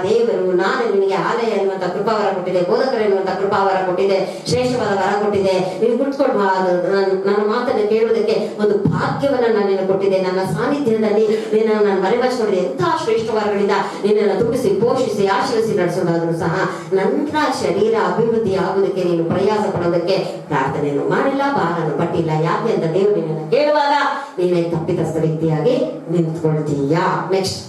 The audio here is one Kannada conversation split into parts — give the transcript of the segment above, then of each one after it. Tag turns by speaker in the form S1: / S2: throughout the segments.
S1: ದೇವರು ನಾನು ನಿನಗೆ ಆಲಯ ಎನ್ನುವಂತ ಕೃಪಾವರ ಕೊಟ್ಟಿದೆ, ಬೋಧಕರು ಎನ್ನುವಂತ ಕೃಪಾವರ ಕೊಟ್ಟಿದೆ, ಶ್ರೇಷ್ಠವಾದ ವರ ಕೊಟ್ಟಿದೆ. ನೀನು ಕುಟ್ಕೊಂಡು ನನ್ನ ಮಾತನ್ನು ಕೇಳುವುದಕ್ಕೆ ಒಂದು ಭಾಗ್ಯವನ್ನ ನಾನು ನಿನಗೆ ಕೊಟ್ಟಿದೆ. ನನ್ನ ಸಾನ್ನಿಧ್ಯದಲ್ಲಿ ನಿನ್ನನ್ನು ನಾನು ಮರೆಮಾಚಿಕೊಂಡಿದೆ. ಎಂತಹ ಶ್ರೇಷ್ಠ ವರಗಳಿಂದ ನಿನ್ನನ್ನು ತುಂಬಿಸಿ ಪೋಷಿಸಿ ಆಶೀರ್ವದಿಸಿ ನಡೆಸೋದಾದ್ರೂ ಸಹ ನನ್ನ ಶರೀರ ಅಭಿವೃದ್ಧಿ ಆಗುವುದಕ್ಕೆ ನೀನು ಪ್ರಯಾಸ ಪಡೋದಕ್ಕೆ ಪ್ರಾರ್ಥನೆಯನ್ನು ಮಾಡಿಲ್ಲ, ಭಾರನು ಪಟ್ಟಿಲ್ಲ. ಯಾಕೆ ಅಂತ ದೇವರು ನಿನ್ನನ್ನು ಕೇಳುವಾಗ ನೀನೇ ತಪ್ಪಿತಸ್ಥ ವ್ಯಕ್ತಿಯಾಗಿ ನಿಂತ್ಕೊಳ್ತೀಯಾ. ನೆಕ್ಸ್ಟ್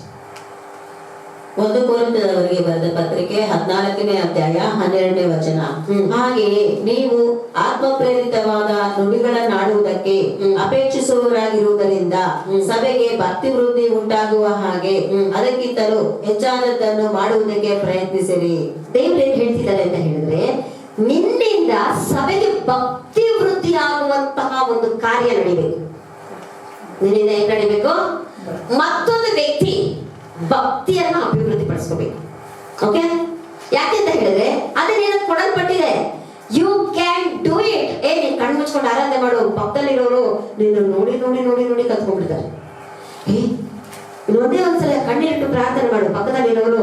S2: 1 ಕೊರಿಂಥದವರಿಗೆ ಬರೆದ ಪತ್ರಿಕೆ 14ನೇ ಅಧ್ಯಾಯ 12ನೇ ವಚನ. ಹಾಗೆಯೇ ನೀವು ಆತ್ಮ ಪ್ರೇರಿತವಾದ ನುಡಿಗಳನ್ನಾಡುವುದಕ್ಕೆ ಅಪೇಕ್ಷಿಸುವವರಾಗಿರುವುದರಿಂದ ಸಭೆಗೆ ಭಕ್ತಿ ವೃದ್ಧಿ ಉಂಟಾಗುವ ಹಾಗೆ ಅದಕ್ಕಿಂತಲೂ ಹೆಚ್ಚಾದದ್ದನ್ನು ಮಾಡುವುದಕ್ಕೆ ಪ್ರಯತ್ನಿಸಿರಿ.
S1: ದೇವರು ಏನ್ ಹೇಳ್ತಿದ್ದಾರೆ ಅಂತ ಹೇಳಿದ್ರೆ, ನಿನ್ನಿಂದ ಸಭೆಗೆ ಭಕ್ತಿ ವೃದ್ಧಿ ಆಗುವಂತಹ ಒಂದು ಕಾರ್ಯ ನಡಿಬೇಕು. ನಿನ್ನಿಂದ ಏನ್ ನಡಿಬೇಕು? ಮತ್ತೊಂದು ವ್ಯಕ್ತಿ ಭಕ್ತಿಯನ್ನ ಅಭಿವೃದ್ಧಿ ಪಡಿಸ್ಕೋಬೇಕು. ಓಕೆ, ಯಾಕೆಂತ ಹೇಳಿದ್ರೆ ಅದನ್ನೇನ ಕೊಡಲ್ಪಟ್ಟಿದೆ. You can do it. ನೀನ್ ಕಣ್ಣು ಮುಚ್ಕೊಂಡು ಆರಾಧನೆ ಮಾಡು. ಪಕ್ಕದಲ್ಲಿರೋರು ನೀನು ನೋಡಿ ನೋಡಿ ನೋಡಿ ನೋಡಿ ಕಲ್ತ್ಕೊಂಡ್ಬಿಡ್ತಾರೆ. ಇನ್ನೊಂದೇ ಒಂದ್ಸಲ ಕಣ್ಣೀರಿಟ್ಟು ಪ್ರಾರ್ಥನೆ ಮಾಡು. ಪಕ್ಕದಲ್ಲಿರೋರು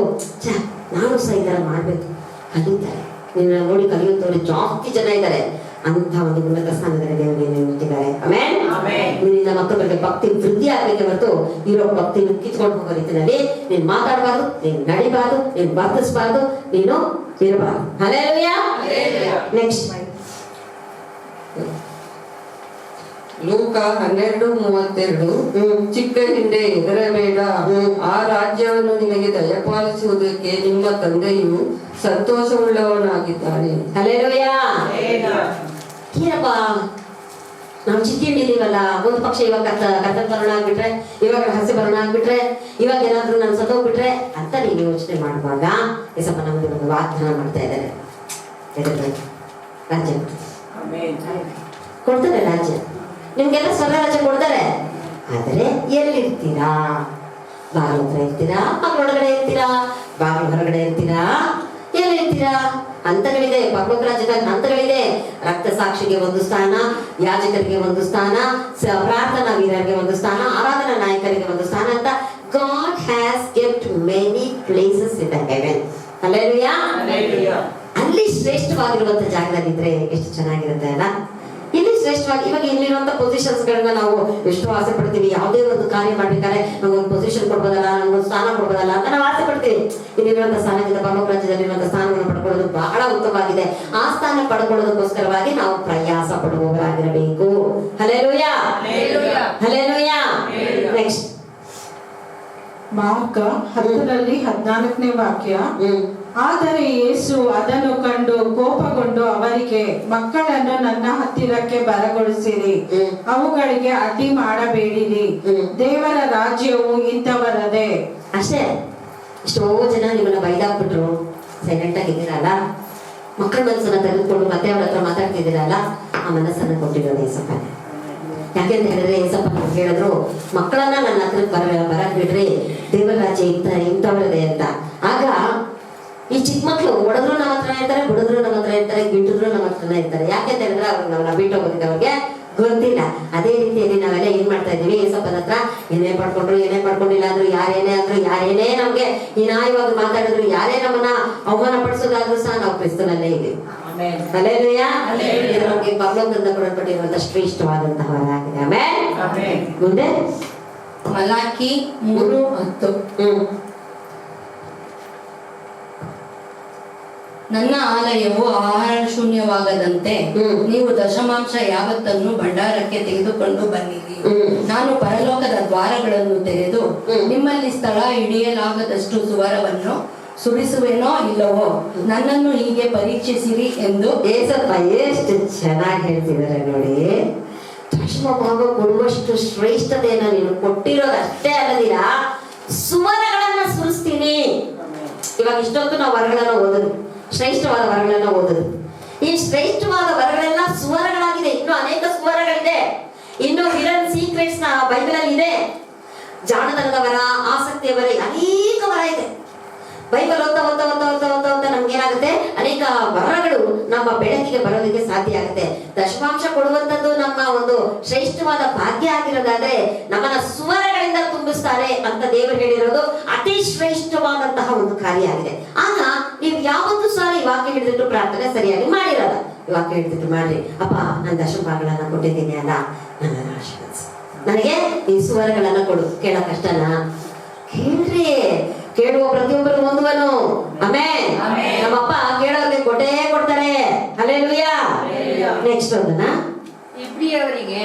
S1: ನಾನು ಸಹ ಈ ತರ ಮಾಡ್ಬೇಕು ಕಲಿತಾರೆ. ನಿನ್ನ ನೋಡಿ ಕಲಿಯುತ್ತವರು ಜಾಸ್ತಿ ಜನ ಇದ್ದಾರೆ. ಅಂತ ಒಂದು ಉನ್ನತ ಸ್ಥಾನದಲ್ಲಿ ದೇವರು ನಿಂತಿದ್ದಾರೆ. ನಿನ್ನಿಂದ ಮಕ್ಕಳಿಗೆ ಭಕ್ತಿ ವೃದ್ಧಿ ಆಗ್ಬೇಕೆ ಹೊರತು ಇರೋ ಭಕ್ತಿ ಕಿತ್ಕೊಂಡು ಹೋಗೋ ರೀತಿಯಲ್ಲಿ ನೀನ್ ಮಾತಾಡಬಾರ್ದು, ನೀನ್ ನಡಿಬಾರ್ದು, ನೀನ್ ವರ್ತಿಸಬಾರ್ದು, ನೀನು ಇರಬಾರ್ದು. ಹಲ್ಲೆಲೂಯಾ. ನೆಕ್ಸ್ಟ್
S3: ಲೂಕ 12:32. ಚಿಕ್ಕ ಹಿಂದೆ ಹೆದರಬೇಡ, ಆ ರಾಜ್ಯವನ್ನು ನಿನಗೆ ದಯಪಾಲಿಸುವುದಕ್ಕೆ ನಿಮ್ಮ ತಂದೆಯು ಸಂತೋಷವುಳ್ಳವನಾಗಿದ್ದಾನೆ.
S1: ಹಲ್ಲೆಲೂಯಾ. ಏನಪ್ಪ ನಾವು ಚಿಕ್ಕ ಹಿಡಿದೀವಲ್ಲ, ಒಂದು ಪಕ್ಷ ಇವಾಗ ಕರ್ತನ ಬರೋಣ ಆಗ್ಬಿಟ್ರೆ, ಇವಾಗ ಹಸಿ ಬರೋಣ ಆಗ್ಬಿಟ್ರೆ, ಇವಾಗ ಏನಾದ್ರೂ ನಾನು ಸತ್ತೋಗ್ಬಿಟ್ರೆ ಅಂತ ನೀವು ಯೋಚನೆ ಮಾಡುವಾಗ ಸ್ವಲ್ಪ ನಮಗೆ ಒಂದು ವಾಗ್ದಾನ ಮಾಡ್ತಾ ಇದ್ದಾರೆ. ರಾಜ್ಯ ಕೊಡ್ತಾರೆ, ರಾಜ್ಯ ನಿಮ್ಗೆಲ್ಲ ಸ್ವರ್ಗ ರಾಜ್ಯ ಕೊಡ್ತಾರೆ. ಆದರೆ ಎಲ್ಲಿರ್ತೀರಾ? ಬಾಗಿಲು ಹತ್ರ ಇರ್ತೀರಾ? ಮಕ್ಕಳೊಳಗಡೆ ಇರ್ತೀರಾ? ಬಾಗಿಲು ಹೊರಗಡೆ ಇರ್ತೀರಾ? ಎಲ್ಲಿರ್ತೀರಾ? ಹಂತಗಳಿದೆ. ಪರಲೋಕ ರಾಜ್ಯದಾಗ ಹಂತಗಳಿದೆ. ರಕ್ತ ಸಾಕ್ಷಿಗೆ ಒಂದು ಸ್ಥಾನ, ಯಾಜಕರಿಗೆ ಒಂದು ಸ್ಥಾನ, ಪ್ರಾರ್ಥನಾ ವೀರರಿಗೆ ಒಂದು ಸ್ಥಾನ, ಆರಾಧನಾ ನಾಯಕರಿಗೆ ಒಂದು ಸ್ಥಾನ ಅಂತ God has kept many places in the heaven. Hallelujah. ಅಲ್ಲಿ ಶ್ರೇಷ್ಠವಾಗಿರುವಂತ ಜಾಗದಲ್ಲಿದ್ರೆ ಎಷ್ಟು ಚೆನ್ನಾಗಿರುತ್ತೆ ಅಲ್ಲ. ಇಲ್ಲಿ ಶ್ರೇಷ್ಠವಾಗಿ ಇವಾಗ ಇಲ್ಲಿರುವಂತ ಪೊಸಿಷನ್ಸ್ ಗಳನ್ನ ನಾವು ಎಷ್ಟು ಆಸೆ ಪಡ್ತೀವಿ. ಯಾವುದೇ ಒಂದು ಕಾರ್ಯ ಮಾಡ್ಬೇಕಾದ್ರೆ ನಮ್ಗೊಂದು ಪೊಸಿಷನ್ ಕೊಡ್ಬೋದಲ್ಲ, ನಮ್ಗೊಂದು ಸ್ಥಾನ ಕೊಡ್ಬೋದಲ್ಲ ಅಂತ ನಾವು ಆಸೆ ಪಡ್ತೀವಿ. ಇಲ್ಲಿರುವಂತ ಸ್ಥಾನದಿಂದ ಪರಲೋಕ ರಾಜ್ಯದಲ್ಲಿರುವಂತ ಸ್ಥಾನವನ್ನು ಪಡ್ಕೊಳ್ಳೋದು ಬಹಳ ಉತ್ತಮವಾಗಿದೆ. ಆ ಸ್ಥಾನ ಪಡ್ಕೊಳ್ಳೋದಕ್ಕೋಸ್ಕರವಾಗಿ ನಾವು ಪ್ರಯಾಸ ಪಡುವವರಾಗಿರಬೇಕು. ಹಲ್ಲೆಲೂಯಾ. ಹಲ್ಲೆಲೂಯಾ. ನೆಕ್ಸ್ಟ್
S4: ಮಾರ್ಕ 10:14ನೇ ವಾಕ್ಯ. ಆದರೆ ಯೇಸು ಅದನ್ನು ಕಂಡು ಕೋಪಗೊಂಡು ಅವರಿಗೆ, ಮಕ್ಕಳನ್ನು ನನ್ನ ಹತ್ತಿರಕ್ಕೆ ಬರಗೊಳಿಸಿರಿ, ಅವುಗಳಿಗೆ ಅಡ್ಡಿ ಮಾಡಬೇಡಿರಿ, ದೇವರ ರಾಜ್ಯವು ಇಂಥವರದೇ.
S1: ಅಷ್ಟೇ. ಎಷ್ಟೋ ಜನ ನಿಮ್ಮನ್ನ ಬೈದಾಕ್ಬಿಟ್ರು, ಸೈಲೆಂಟ್ ಆಗಿದ್ದೀರಲ್ಲ, ಮಕ್ಕಳ ಮನಸ್ಸನ್ನ ತೆಗೆದುಕೊಂಡು ಮತ್ತೆ ಅವ್ರ ಹತ್ರ ಮಾತಾಡ್ತಿದ್ದೀರಲ್ಲ, ಆ ಮನಸ್ಸನ್ನ ಕೊಟ್ಟಿರೋದು ಏಸಪ್ಪನೇ. ಯಾಕೆಂತ ಹೇಳಿದ್ರೆ ಏಸಪ್ಪ ಹೇಳಿದ್ರು, ಮಕ್ಕಳನ್ನ ನನ್ನ ಹತ್ರ ಬರಕ್ ಬಿಡ್ರಿ, ದೇವರ ರಾಜ್ಯ ಇಂಥವರದೇ ಅಂತ. ಆಗ ಈ ಚಿಕ್ಕ ಮಕ್ಳು ಹೊಡೆದ್ರು ನಮ್ಮ ಹತ್ರ ಇರ್ತಾರೆ, ಬಿಡಿದ್ರು ನಮ್ಮ ಹತ್ರ ಇರ್ತಾರೆ, ಗಿಟ್ಟಿದ್ರು ನಮ್ಮ ಹತ್ರನೇ ಇರ್ತಾರೆ. ಯಾಕೆಂತ ಹೇಳಿದ್ರೆ ಅವ್ರಿಗೆ ನಾವು ಬಿಟ್ಟೋಗೋದಿಲ್ಲ, ಅವ್ರಿಗೆ ಗೊತ್ತಿಲ್ಲ. ಅದೇ ರೀತಿಯಲ್ಲಿ ನಾವೆಲ್ಲ ಏನ್ ಮಾಡ್ತಾ ಇದೀವಿ, ಏಸಪ್ಪನ ಹತ್ರ ಏನೇ ಪಡ್ಕೊಂಡ್ರು ಏನೇ ಪಡ್ಕೊಂಡಿಲ್ಲ ಅಂದ್ರು, ಯಾರೇನೇ ಅಂದ್ರು, ಯಾರೇನೇ ನಮ್ಗೆ ಹೀನಾಯವಾಗಿ ಮಾತಾಡಿದ್ರು, ಯಾರೇ ನಮ್ಮನ್ನ ಅವಮಾನ ಪಡಿಸೋದಾದ್ರೂ ಸಹ ನಾವು ಕ್ರಿಸ್ತನಲ್ಲೇ ಇದ್ದೀವಿ. ಹಲ್ಲೆಲೂಯಾ. ಇದು ನಮಗೆ ಪರಲೋಕದಿಂದ ಕೊಡಲ್ಪಟ್ಟಿರುವಂತಹ ಶ್ರೇಷ್ಠವಾದಂತಹ ವರವಾಗಿದೆ. ಆಮೆನ್. ಮುಂದೆ
S5: ಮಲಾಕಿ 3:10. ನನ್ನ ಆಲಯವು ಆಹಾರ ಶೂನ್ಯವಾಗದಂತೆ ನೀವು ದಶಮಾಂಶ ಯಾವತ್ತನ್ನು ಭಂಡಾರಕ್ಕೆ ತೆಗೆದುಕೊಂಡು ಬನ್ನಿರಿ. ನಾನು ಪರಲೋಕದ ದ್ವಾರಗಳನ್ನು ತೆರೆದು ನಿಮ್ಮಲ್ಲಿ ಸ್ಥಳ ಹಿಡಿಯಲಾಗದಷ್ಟು ಸುವರವನ್ನು ಸುರಿಸುವೆನೋ ಇಲ್ಲವೋ, ನನ್ನನ್ನು ಹೀಗೆ ಪರೀಕ್ಷಿಸಿರಿ ಎಂದು
S1: ಏಸಪ್ಪ ಎಷ್ಟು ಚೆನ್ನಾಗಿ ಹೇಳ್ತಿದ್ದಾರೆ ನೋಡಿ. ದಶಮ ಭಾಗ ಕೊಡುವಷ್ಟು ಶ್ರೇಷ್ಠತೆಯನ್ನು ನೀನು ಕೊಟ್ಟಿರೋದಷ್ಟೇ ಅಲ್ಲದಿರಾ, ಸುವರಗಳನ್ನ ಸುರಿಸ್ತೀನಿ. ಇವಾಗ ಇಷ್ಟೊತ್ತು ನಾವು ವರಗಳನ್ನ ಓದೋದು, ಶ್ರೇಷ್ಠವಾದ ವರಗಳನ್ನ ಓದೋದು. ಈ ಶ್ರೇಷ್ಠವಾದ ವರಗಳೆಲ್ಲ ಸುವರಗಳಾಗಿದೆ. ಇನ್ನು ಅನೇಕ ಸುವರಗಳಿದೆ. ಇನ್ನು ಹಿಡನ್ ಸೀಕ್ರೆಟ್ಸ್ ನ ಬೈಬಲ್ ಅಲ್ಲಿ ಇದೆ. ಜಾಣತನದ ವರ, ಆಸಕ್ತಿಯ ವರ, ಅನೇಕ ವರ ಇದೆ. ಬೈಬಲ್ ಓದ್ತಾ ನಮ್ಗೆ ಏನಾಗುತ್ತೆ, ಅನೇಕ ವರಗಳು ನಮ್ಮ ಬೆಳಕಿಗೆ ಬರೋದಕ್ಕೆ ಸಾಧ್ಯ ಆಗುತ್ತೆ. ದಶಮಾಂಶ ಕೊಡುವಂತದ್ದು ನಮ್ಮ ಒಂದು ಶ್ರೇಷ್ಠವಾದ ಭಾಗ್ಯ ಆಗಿರೋದಾದ್ರೆ, ನಮ್ಮನ್ನ ಸುವರಗಳ ಕೃಪೆಯಿಂದ ತುಂಬಿಸ್ತಾರೆ ಅಂತ ದೇವರು ಹೇಳಿರೋದು ಅತಿ ಶ್ರೇಷ್ಠವಾದಂತಹ ಒಂದು ಕಾರ್ಯ ಆಗಿದೆ. ಆಗ ನೀವು ಯಾವತ್ತೂ ಸಹ ಈ ವಾಕ್ಯ ಹಿಡಿದಿಟ್ಟು ಪ್ರಾರ್ಥನೆ ಸರಿಯಾಗಿ ಮಾಡಿರಲ್ಲ. ಈ ವಾಕ್ಯ ಹಿಡಿದಿಟ್ಟು ಮಾಡ್ರಿ, ಅಪ್ಪ ನಾನು ದಶಮ ಭಾಗಗಳನ್ನ ಕೊಟ್ಟಿದ್ದೀನಿ ಅಲ್ಲ, ನನ್ನನ್ನು ಆಶೀರ್ವದಿಸು, ನನಗೆ ಈ ಸುವರ್ಗಳನ್ನ ಕೊಡು. ಕೇಳೋ ಕಷ್ಟನಾ? ಕೇಳ್ರಿ, ಕೇಳುವ ಪ್ರತಿಯೊಬ್ಬರು ಹೊಂದುವನು. ಆಮೆನ್. ನಮ್ಮಪ್ಪ ಕೇಳೋರಿಗೆ ಕೊಟ್ಟೇ ಕೊಡ್ತಾರೆ. ಹಲ್ಲೆಲೂಯಾ. ನೆಕ್ಸ್ಟ್ ಅದನ್ನ
S6: ಇಬ್ರಿಯವರಿಗೆ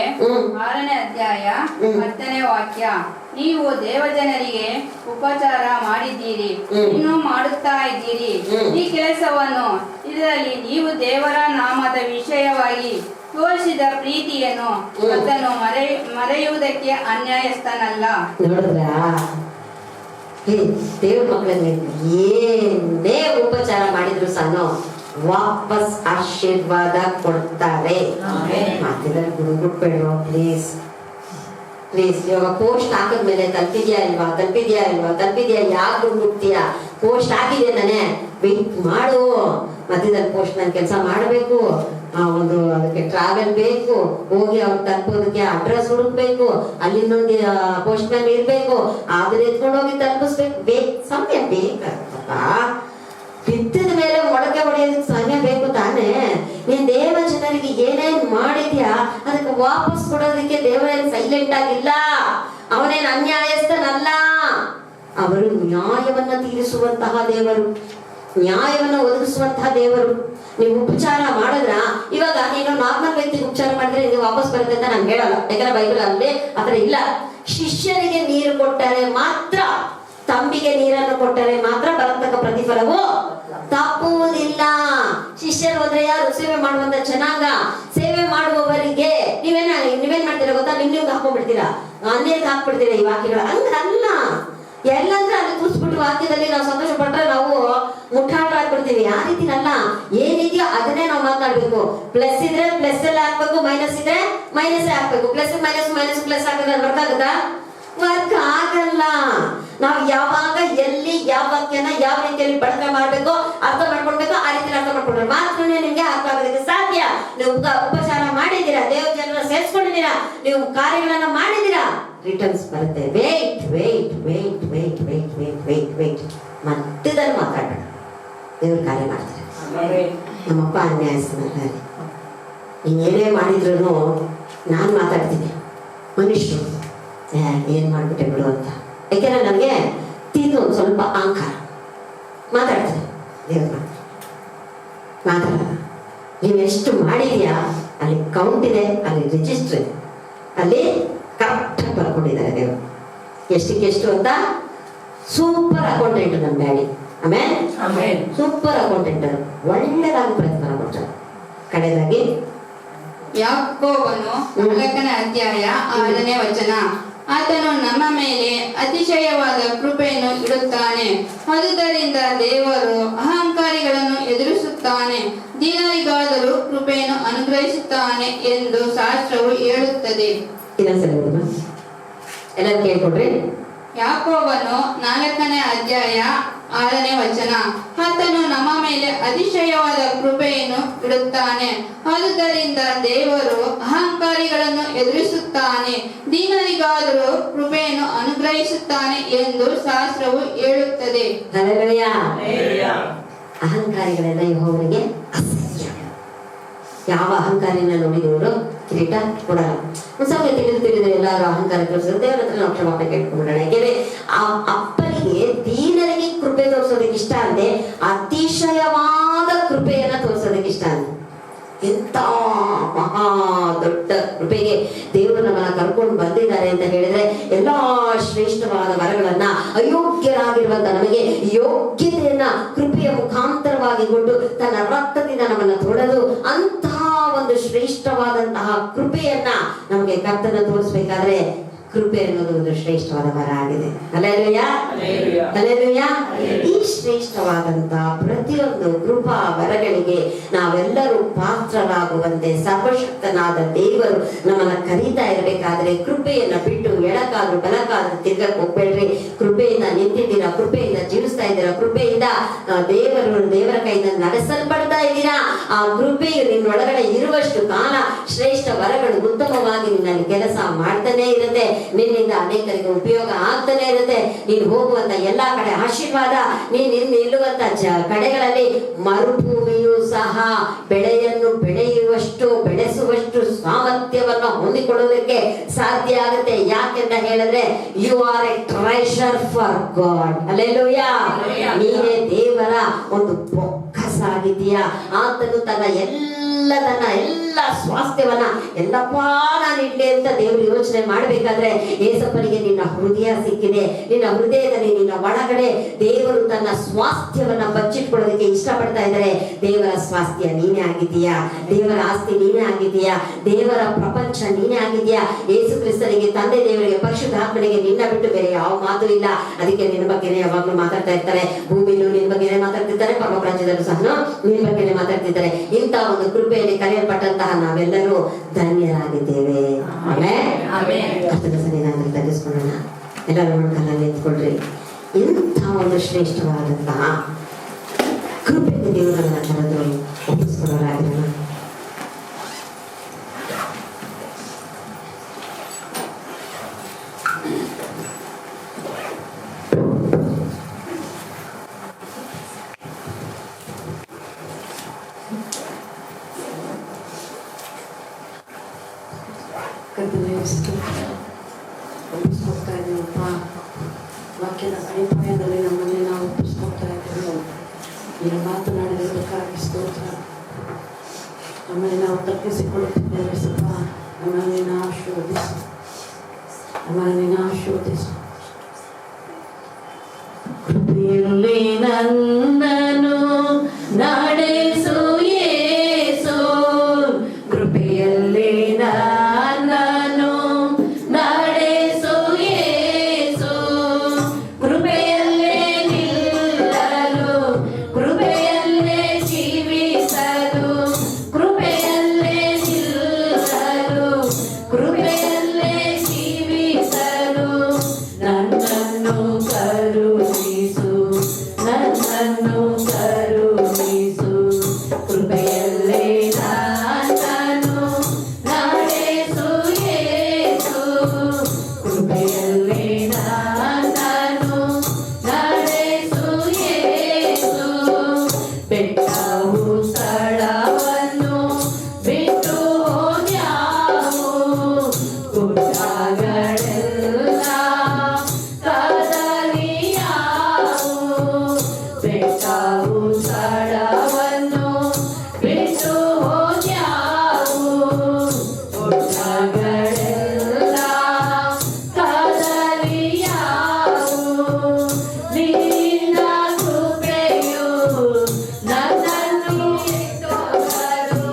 S6: 6ನೇ ಅಧ್ಯಾಯ 10ನೇ ವಾಕ್ಯ. ನೀವು ದೇವಜನರಿಗೆ ಉಪಚಾರ ಮಾಡಿದ್ದೀರಿ, ಇನ್ನೂ ಮಾಡುತ್ತಾ ಇದ್ದೀರಿ ಈ ಕೆಲಸವನ್ನು. ಇದರಲ್ಲಿ ನೀವು ದೇವರ ನಾಮದ ವಿಷಯವಾಗಿ ತೋರಿಸಿದ ಪ್ರೀತಿಯನ್ನು ಅದನ್ನು ಮರೆಯುವುದಕ್ಕೆ ಅನ್ಯಾಯಸ್ಥನಲ್ಲ.
S1: ನೋಡಿದ್ರಾ? ದೇವ್ರ ಮಕ್ಕಳಲ್ಲಿ ಏನೇ ಉಪಚಾರ ಮಾಡಿದ್ರು ಸಹ ವಾಪಸ್ ಆಶೀರ್ವಾದ ಕೊಡ್ತಾರೆ. ಮಾತಿದ್ರೆ ಗುಡುಗುಡ್ಬೇಡ ಪ್ಲೀಸ್ ಪ್ಲೀಸ್. ಇವಾಗ ಪೋಸ್ಟ್ ಹಾಕಿದ್ಮೇಲೆ ತಲುಪಿದ್ಯಾ ಇಲ್ವಾ ಯಾಕೆ ಗುಡ್ತೀಯಾ? ಪೋಸ್ಟ್ ಹಾಕಿದೆ ತಾನೆ, ವೆಯ್ಟ್ ಮಾಡು. ಮಧ್ಯದಲ್ಲಿ ಪೋಸ್ಟ್ ನಾನು ಕೆಲಸ ಮಾಡಬೇಕು, ಒಂದು ಅದಕ್ಕೆ ಟ್ರಾವೆಲ್ ಬೇಕು, ಹೋಗಿ ಅವ್ರು ತಲುಪೋದಕ್ಕೆ ಅಡ್ರೆಸ್ ಹುಡುಕ್ಬೇಕು, ಅಲ್ಲಿಂದೊಂದು ಪೋಸ್ಟ್ ಮ್ಯಾನ್ ಇರ್ಬೇಕು, ಅದನ್ನ ಎತ್ಕೊಂಡು ಹೋಗಿ ತಲುಪಿಸ್ಬೇಕು. ಸಮಯ ಬೇಕಪ್ಪ. ಬಿತ್ತಿದ ಮೇಲೆ ಮೊಳಕೆ ಹೊಡೆಯೋದಕ್ಕೆ ಸಮಯ ಬೇಕು ತಾನೇ. ನೀನ್ ದೇವ ಜನರಿಗೆ ಏನೇನ್ ಮಾಡಿದ್ಯಾ ಅದಕ್ಕೆ ವಾಪಸ್ ಕೊಡೋದಕ್ಕೆ ದೇವರೇನು ಸೈಲೆಂಟ್ ಆಗಿಲ್ಲ. ಅವನೇನು ಅನ್ಯಾಯಸ್ಥನಲ್ಲ. ಅವರು ನ್ಯಾಯವನ್ನ ತೀರಿಸುವಂತಹ ದೇವರು, ನ್ಯಾಯವನ್ನ ಒದಗಿಸುವಂತಹ ದೇವರು. ನೀವು ಉಪಚಾರ ಮಾಡಿದ್ರ, ಇವಾಗ ನೀನು ನಾರ್ಮಲ್ ವ್ಯಕ್ತಿಗೆ ಉಪಚಾರ ಮಾಡಿದ್ರೆ ಇದು ವಾಪಸ್ ಬರುತ್ತೆ ಅಂತ ನಾನು ಹೇಳಲ್ಲ, ಯಾಕಂದ್ರೆ ಬೈಬಲ್ ಅಲ್ಲಿ ಆತರ ಇಲ್ಲ. ಶಿಷ್ಯರಿಗೆ ನೀರು ಕೊಟ್ಟರೆ ಮಾತ್ರ, ತಂಬಿಗೆ ನೀರನ್ನು ಕೊಟ್ಟರೆ ಮಾತ್ರ ಬರತಕ್ಕ ಪ್ರತಿಫಲವು ತಪ್ಪುವುದಿಲ್ಲ. ಶಿಷ್ಯರು ಹೋದ್ರೆ ಯಾರು? ಸೇವೆ ಮಾಡುವಂತ ಜನಾಂಗ. ಸೇವೆ ಮಾಡುವವರಿಗೆ ನೀವೇನ್ ಮಾಡ್ತೀರಾ ಗೊತ್ತಾ? ನಿಮ್ಗೆ ಹಾಕೊಂಡ್ಬಿಡ್ತೀರಾ, ಅನ್ಯಕ್ಕೆ ಹಾಕ್ಬಿಡ್ತೀರಾ ಈ ವಾಕ್ಯಗಳು. ಹಂಗಲ್ಲ. ಎಲ್ಲಂದ್ರೆ ಅಲ್ಲಿ ಕೂರಿಸ್ಬಿಟ್ಟು ವಾಕ್ಯದಲ್ಲಿ ನಾವು ಸಂತೋಷ ಪಟ್ರೆ ನಾವು ಮುಟ್ಟಾಟ ಆಗ್ಬಿಡ್ತೀವಿ. ಆ ರೀತಿ ಅಲ್ಲ. ಏನಿದೆಯೋ ಅದನ್ನೇ ನಾವು ಮಾತಾಡ್ಬೇಕು. ಪ್ಲಸ್ ಇದ್ರೆ ಪ್ಲಸ್ ಎಲ್ಲ ಹಾಕ್ಬೇಕು, ಮೈನಸ್ ಇದ್ರೆ ಮೈನಸ್ ಹಾಕ್ಬೇಕು. ಪ್ಲಸ್ ಮೈನಸ್ ಪ್ಲಸ್ ಹಾಕಿದ್ರೆ ವರ್ಕ್ ಆಗುತ್ತಾ? ವರ್ಕ್ ಆಗಲ್ಲ. ನಾವು ಯಾವಾಗ ಎಲ್ಲಿ ಯಾವ ವಾಕ್ಯನ ಯಾವ ರೀತಿಯಲ್ಲಿ ಬಳಕೆ ಮಾಡ್ಬೇಕು, ಅರ್ಥ ಮಾಡ್ಕೊಳ್ಬೇಕು, ಆ ರೀತಿ ಅರ್ಥ ಮಾಡ್ಕೊಂಡ್ರೆ ಮಾತ್ರ ನಿಮ್ಗೆ ಅರ್ಥ ಆಗೋದಕ್ಕೆ ಸಾಧ್ಯ. ನೀವು ಉಪಚಾರ ಮಾಡಿದ್ದೀರಾ, ದೇವ ಜನರ ಸೇರಿಸ್ಕೊಂಡಿದ್ದೀರಾ, ನೀವು ಕಾರ್ಯಗಳನ್ನ ಮಾಡಿದ್ದೀರಾ, ರಿಟರ್ನ್ಸ್ ಬರುತ್ತೆ. ವೇಟ್ ಮಧ್ಯದಲ್ಲಿ ಮಾತಾಡೋಣ. ದೇವ್ರ ಕಾರ್ಯ ಮಾಡ್ತಾರೆ. ನಮ್ಮಪ್ಪ ಅನ್ಯಾಯಸ್ಥನಲ್ಲ. ಇನ್ನೇನೇ ಮಾಡಿದ್ರು ನಾನು ಮಾತಾಡ್ತೀನಿ, ಮನುಷ್ಯರು ಏನ್ ಮಾಡ್ಬಿಟ್ಟೆ ಬಿಡು ಅಂತ. ಯಾಕೆಂದ್ರೆ ನನಗೆ ತಿಂದು ಒಂದು ಸ್ವಲ್ಪ ಅಹಂಕಾರ. ಮಾತಾಡ್ತೀನಿ, ದೇವ್ರ ಮಾತಾಡಲ್ಲ. ನೀವು ಎಷ್ಟು ಮಾಡಿದ್ಯಾ ಅಲ್ಲಿ ಕೌಂಟ್ ಇದೆ, ಅಲ್ಲಿ ರಿಜಿಸ್ಟರ್ ಇದೆ, ಅಲ್ಲಿ ಕರೆಕ್ಟ್ ಬರ್ಕೊಂಡಿದ್ದಾರೆ ದೇವರು ಎಷ್ಟಕ್ಕೆ ಎಷ್ಟು ಅಂತ. ಸೂಪರ್ ಅಕೌಂಟೆಂಟ್ ನಮ್ಮ ಡ್ಯಾಡಿ. ಆಮೇಲೆ ಸೂಪರ್ ಅಕೌಂಟೆಂಟ್, ಒಳ್ಳೆದಾಗಿ ಪ್ರತಿಫಲ ಕೊಡ್ತಾರೆ. ಕಡೆದಾಗಿ
S6: ಯಾಕೋಬನು 4ನೇ ಅಧ್ಯಾಯ 6ನೇ ವಚನ. ಆತನು ನಮ್ಮ ಮೇಲೆ ಅತಿಶಯವಾದ ಕೃಪೆಯನ್ನು ಇಡುತ್ತಾನೆ, ಆದುದರಿಂದ ದೇವರು ಅಹಂಕಾರಿಗಳನ್ನು ಎದುರಿಸುತ್ತಾನೆ, ದೀನರಿಗಾದರೂ ಕೃಪೆಯನ್ನು ಅನುಗ್ರಹಿಸುತ್ತಾನೆ ಎಂದು ಶಾಸ್ತ್ರವು ಹೇಳುತ್ತದೆ.
S1: ಎಲ್ಲರೂ ಕೇಳ್ಕೊಡ್ರಿ.
S6: ಯಾಕೋಬನು 4ನೇ ಅಧ್ಯಾಯ 6ನೇ ವಚನ. ಆತನು ನಮ್ಮ ಮೇಲೆ ಅತಿಶಯವಾದ ಕೃಪೆಯನ್ನು ಇಡುತ್ತಾನೆ, ಆದುದರಿಂದ ದೇವರು ಅಹಂಕಾರಿಗಳನ್ನು ಎದುರಿಸುತ್ತಾನೆ, ದೀನರಿಗಾದರೂ ಕೃಪೆಯನ್ನು ಅನುಗ್ರಹಿಸುತ್ತಾನೆ ಎಂದು ಶಾಸ್ತ್ರವು ಹೇಳುತ್ತದೆ.
S1: ಅಹಂಕಾರಿಗಳೆಲ್ಲ ಯೆಹೋವನಿಗೆ ಅಸಹ್ಯ. ಯಾವ ಅಹಂಕಾರಿನ ನೋಡಿದವರು ಕಿರೀಟ ಕೊಡಲ್ಲ. ಒಂದ್ ಸ್ವಲ್ಪ ತಿಳಿದ್ರೆ ಎಲ್ಲರೂ ಅಹಂಕಾರ ತೋರಿಸಿದ್ರೆ ದೇವರ ಹತ್ರ ನಾವು ಕ್ಷಮಾಪಣೆ ಕೇಳ್ಕೊಂಡ್ಬಿಡೋಣ. ಯಾಕೆಂದ್ರೆ ಆ ಅಪ್ಪನಿಗೆ ದೀನರಿಗೆ ಕೃಪೆ ತೋರಿಸೋದಕ್ಕೆ ಇಷ್ಟ ಅಂತೆ, ಅತಿಶಯವಾದ ಕೃಪೆಯನ್ನ ತೋರಿಸೋದಕ್ಕೆ ಇಷ್ಟ ಅಂತೆ. ಎಂತ ಮಹಾ ದೊಡ್ಡ ಕೃಪೆಗೆ ದೇವರು ನಮ್ಮನ್ನ ಕರ್ಕೊಂಡು ಬಂದಿದ್ದಾರೆ ಅಂತ ಹೇಳಿದ್ರೆ, ಎಲ್ಲಾ ಶ್ರೇಷ್ಠವಾದ ವರಗಳನ್ನ ಅಯೋಗ್ಯರಾಗಿರುವಂತ ನಮಗೆ ಯೋಗ್ಯತೆಯನ್ನ ಕೃಪೆಯ ಮುಖಾಂತರವಾಗಿ ಕೊಂಡು ತನ್ನ ರಕ್ತದಿಂದ ನಮ್ಮನ್ನ ತೊಳೆದು ಅಂತಹ ಒಂದು ಶ್ರೇಷ್ಠವಾದಂತಹ ಕೃಪೆಯನ್ನ ನಮಗೆ ಕರ್ತನ ತೋರಿಸ್ಬೇಕಾದ್ರೆ ಕೃಪೆ ಅನ್ನೋದು ಒಂದು ಶ್ರೇಷ್ಠವಾದ ವರ ಆಗಿದೆ. ಹಲ್ಲೆಲೂಯಾ. ಇಷ್ಟ ಶ್ರೇಷ್ಠವಾದಂತಹ ಪ್ರತಿಯೊಂದು ಕೃಪಾ ವರಗಳಿಗೆ ನಾವೆಲ್ಲರೂ ಪಾತ್ರರಾಗುವಂತೆ ಸರ್ವಶಕ್ತನಾದ ದೇವರು ನಮ್ಮನ್ನ ಕರೀತಾ ಇರಬೇಕಾದ್ರೆ ಕೃಪೆಯನ್ನ ಬಿಟ್ಟು ಎಡಕಾದ್ರೂ ಬಲಕಾದ್ರೂ ತಿರ್ಗಕ್ ಹೋಗ್ಬೇಡ್ರಿ. ಕೃಪೆಯಿಂದ ನಿಂತಿದ್ದೀರಾ, ಕೃಪೆಯಿಂದ ಜೀವಿಸ್ತಾ ಇದ್ದೀರಾ, ಕೃಪೆಯಿಂದ ದೇವರ ಕೈಯಿಂದ ನಡೆಸಲ್ಪಡ್ತಾ ಇದ್ದೀರಾ. ಆ ಕೃಪೆಯು ನಿನ್ನೊಳಗಡೆ ಇರುವಷ್ಟು ಕಾಲ ಶ್ರೇಷ್ಠ ವರಗಳು ಉತ್ತಮವಾಗಿ ನಿನ್ನಲ್ಲಿ ಕೆಲಸ ಮಾಡ್ತಾನೆ ಇರುತ್ತೆ. ನಿನ್ನಿಂದ ಅನೇಕರಿಗೆ ಉಪಯೋಗ ಆಗ್ತಾನೆ ಇರುತ್ತೆ. ನೀನು ಹೋಗುವಂತ ಎಲ್ಲಾ ಕಡೆ ಆಶೀರ್ವಾದ, ನೀನು ನಿಲ್ಲುವಂತ ಕಡೆಗಳಲ್ಲಿ ಮರುಭೂಮಿಯು ಸಹ ಬೆಳೆಸುವಷ್ಟು ಸಾಮರ್ಥ್ಯವನ್ನು ಹೊಂದಿಕೊಳ್ಳೋದಕ್ಕೆ ಸಾಧ್ಯ ಆಗುತ್ತೆ. ಯಾಕೆಂತ ಹೇಳಿದ್ರೆ you are a treasure for God. Hallelujah. ನೀನೇ ದೇವರ ಒಂದು ಬೊಕ್ಕಸಾಗಿದ್ದೀಯಾ. ಆತನು ತನ್ನ ಎಲ್ಲ ಸ್ವಾಸ್ಥ್ಯವನ್ನ ಎಲ್ಲಪ್ಪ ನಾನು ಇಡ್ಲಿ ಅಂತ ದೇವರು ಯೋಚನೆ ಮಾಡ್ಬೇಕಾದ್ರೆ ಏಸಪ್ಪನಿಗೆ ನಿನ್ನ ಹೃದಯ ಸಿಕ್ಕಿದೆ. ನಿನ್ನ ಹೃದಯದಲ್ಲಿ ನಿನ್ನ ಒಳಗಡೆ ದೇವರು ತನ್ನ ಸ್ವಾಸ್ಥ್ಯವನ್ನ ಬಚ್ಚಿಟ್ಕೊಳ್ಳೋದಕ್ಕೆ ಇಷ್ಟಪಡ್ತಾ ಇದ್ದಾರೆ. ದೇವರ ಸ್ವಾಸ್ಥ್ಯ ನೀನೇ ಆಗಿದ್ದೀಯಾ, ದೇವರ ಆಸ್ತಿ ನೀನೇ ಆಗಿದ್ದೀಯಾ, ದೇವರ ಪ್ರಪಂಚ ನೀನೇ ಆಗಿದ್ದೀಯಾ. ಯೇಸು ಕ್ರಿಸ್ತನಿಗೆ, ತಂದೆ ದೇವರಿಗೆ, ಪರಿಶುದ್ಧಾತ್ಮನಿಗೆ ನಿನ್ನ ಬಿಟ್ಟು ಬೇರೆ ಯಾವ ಮಾತು ಇಲ್ಲ. ಅದಕ್ಕೆ ನಿನ್ನ ಬಗ್ಗೆನೇ ಯಾವಾಗ್ಲೂ ಮಾತಾಡ್ತಾ ಇರ್ತಾರೆ. ಭೂಮಿಲೂ ನಿನ್ನ ಬಗ್ಗೆನೇ ಮಾತಾಡ್ತಿರ್ತಾರೆ, ಪರಲೋಕ ರಾಜ್ಯದಲ್ಲೂ ಸಹ ನಿನ್ನ ಬಗ್ಗೆನೇ ಮಾತಾಡ್ತಿದ್ದಾರೆ. ಇಂಥ ಒಂದು ಕೃಪೆಯಲ್ಲಿ ಕರೆಯಲ್ಪಟ್ಟಂತಹ ನಾವೆಲ್ಲರೂ ಧನ್ಯರಾಗಿದ್ದೇವೆ. ಕರ್ತನ ಸನ್ನಿಧಾನದಲ್ಲಿ ತಗ್ಗಿಸ್ಕೊಳ್ಳೋಣ. ಎಲ್ಲರೂ ಕಣ್ಣಲ್ಲಿ ನಿಂತ್ಕೊಳ್ರಿ. ಇಂಥ ಒಂದು ಶ್ರೇಷ್ಠವಾದಂತಹ ಕೃಪೆಗೆ ದೇವರನ್ನ ಕರೆದು ಒಪ್ಪಿಸ್ಕೊಳ್ಳೋರಾಗಿರೋಣ.
S2: ಒಪ್ಪಿಸ್ಕೊಡ್ತಾ ಇದ್ದೀವಪ್ಪ. ವಾಕ್ಯದ ಅಡಿಪಾಯದಲ್ಲಿ ನಮ್ಮನ್ನೇ ನಾವು ಒಪ್ಪಿಸ್ಕೊಡ್ತಾ ಇದ್ದೇವೆ. ನೀನು ಮಾತನಾಡಿರೋದಕ್ಕಾಗಿ ಸ್ತೋತ್ರ. ನಮ್ಮನ್ನು ನಾವು ತಪ್ಪಿಸಿಕೊಳ್ಳುತ್ತಿದ್ದೇವೆ ಸ್ವಲ್ಪ. ನಮ್ಮನ್ನು ಆಶೀರ್ವದಿಸು, ನಮ್ಮನ್ನು ಆಶೀರ್ವದಿಸು. ಕೃಪೆಯಲ್ಲಿ ನನ್ನನ್ನು ನಡೆಸು ಯೇಸು, ಕೃಪೆಯಲ್ಲಿ ನನ್ನನ್ನು ನಡೆಸು ಯೇಸು, ಕೃಪೆಯಲ್ಲೇ ನಿಲ್ಲಲು, ಕೃಪೆಯಲ್ಲೇ ಜೀವಿಸಲು, ಕೃಪೆಯಲ್ಲೇ ನಿಲ್ಲಲು, ಕೃಪೆಯಲ್ಲೇ ಜೀವಿಸಲು ನನ್ನನ್ನು ಕರುಣಿಸು, ನನ್ನನ್ನು ಕರುಣಿಸು, ಕೃಪೆಯಲ್ಲೇ ನನ್ನನ್ನು ನಡೆಸು ಯೇಸು, ಕೃಪೆಯಲ್ಲೇ ನನ್ನನ್ನು ನಡೆಸು ಯೇಸು. ಬೆಟ್ಟವು ಸ್ಥಳವನ್ನು ಬಿಟ್ಟು ಹೋದ್ಯಾವು, ಗುಡ್ಡಗಳೆಲ್ಲ ಕದಲಿಯಾವು. ಬೆಟ್ಟವು ಸ್ಥಳವನ್ನು ಬಿಟ್ಟು ಹೋದ್ಯಾವು, ಗುಡ್ಡಗಳೆಲ್ಲ ಕದಲಿಯಾವು. ನಿನ್ನ ಕೃಪೆಯು ನನ್ನನ್ನು ಬಿಟ್ಟೋಗದು,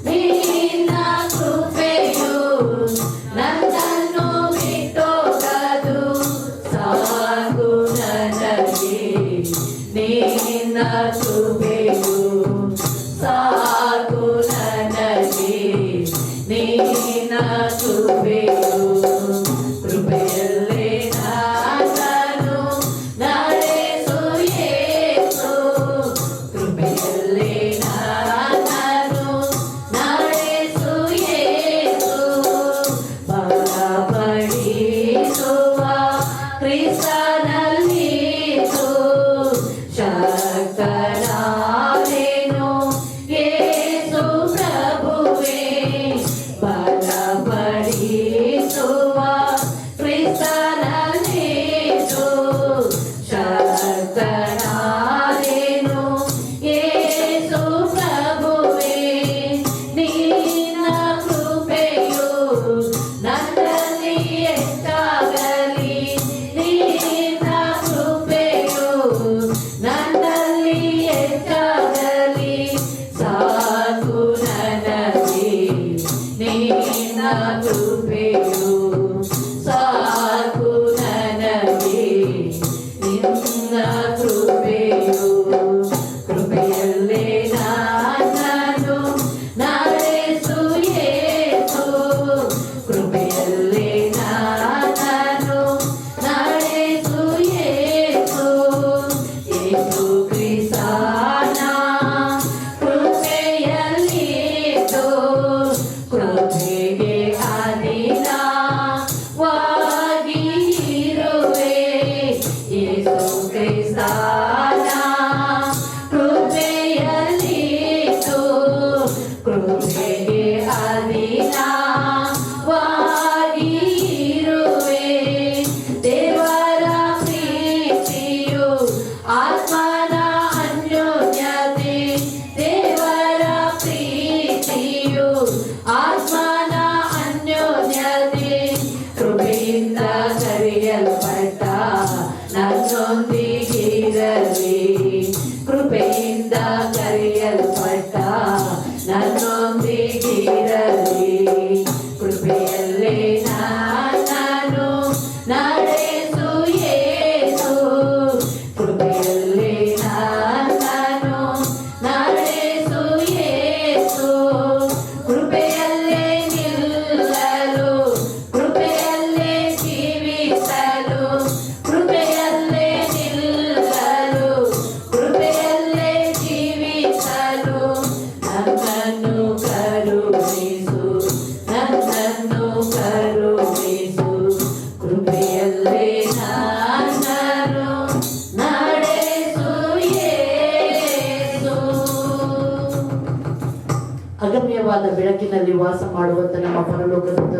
S2: ನಿನ್ನ ಕೃಪೆಯು ನನ್ನನ್ನು ಬಿಟ್ಟೋಗದು. ಸಾಕು ನನಗೆ ನಿನ್ನ ಕೃಪೆಯು, ಸಾಕು ನನಗೆ ನಿನ್ನ ಕೃಪೆಯು. ಕೃಪೆಯಲ್ಲೇ ನನ್ನನ್ನು ನಡೆಸು ಯೇಸು, ಕೃಪೆಯಲ್ಲೇ ನನ್ನನ್ನು ನಡೆಸು ಯೇಸು. ಬಲಪಡಿಸುವ ಕ್ರಿಸ್ತನಲ್ಲಿದ್ದು ಶಕ್ತನಾದೆ ಕೃಪೆಯಿಂದ ಕರೆಯಲ್ಪಟ್ಟ ನನ್ನೊಂದಿಗಿರಲಿ. ಕೃಪೆಯಲ್ಲೇ ನಾನು ನಡೆಸು ಯೇಸು. ಕೃಪೆಯಲ್ಲೇ ನಾನು ನಡೆಸು ಯೇಸು. ಕೃಪೆಯಲ್ಲೇ ನಿಲ್ಲಲು, ಕೃಪೆಯಲ್ಲೇ ಜೀವಿಸಲು, ಕೃಪೆಯಲ್ಲೇ ನಿಲ್ಲಲು, ಕೃಪೆಯಲ್ಲೇ ಜೀವಿಸಲು ನನ್ನನ್ನು ಕರುಣಿಸು, ನನ್ನನ್ನು ಕರುಣಿಸು. ಕೃಪೆಯಲ್ಲೇ ನನ್ನನ್ನು ನಡೆಸು ಯೇಸು.
S7: ಅಗಮ್ಯವಾದ ಬೆಳಕಿನಲ್ಲಿ ವಾಸ ಮಾಡುವಂತ ನಮ್ಮ ಪರಲೋಕದ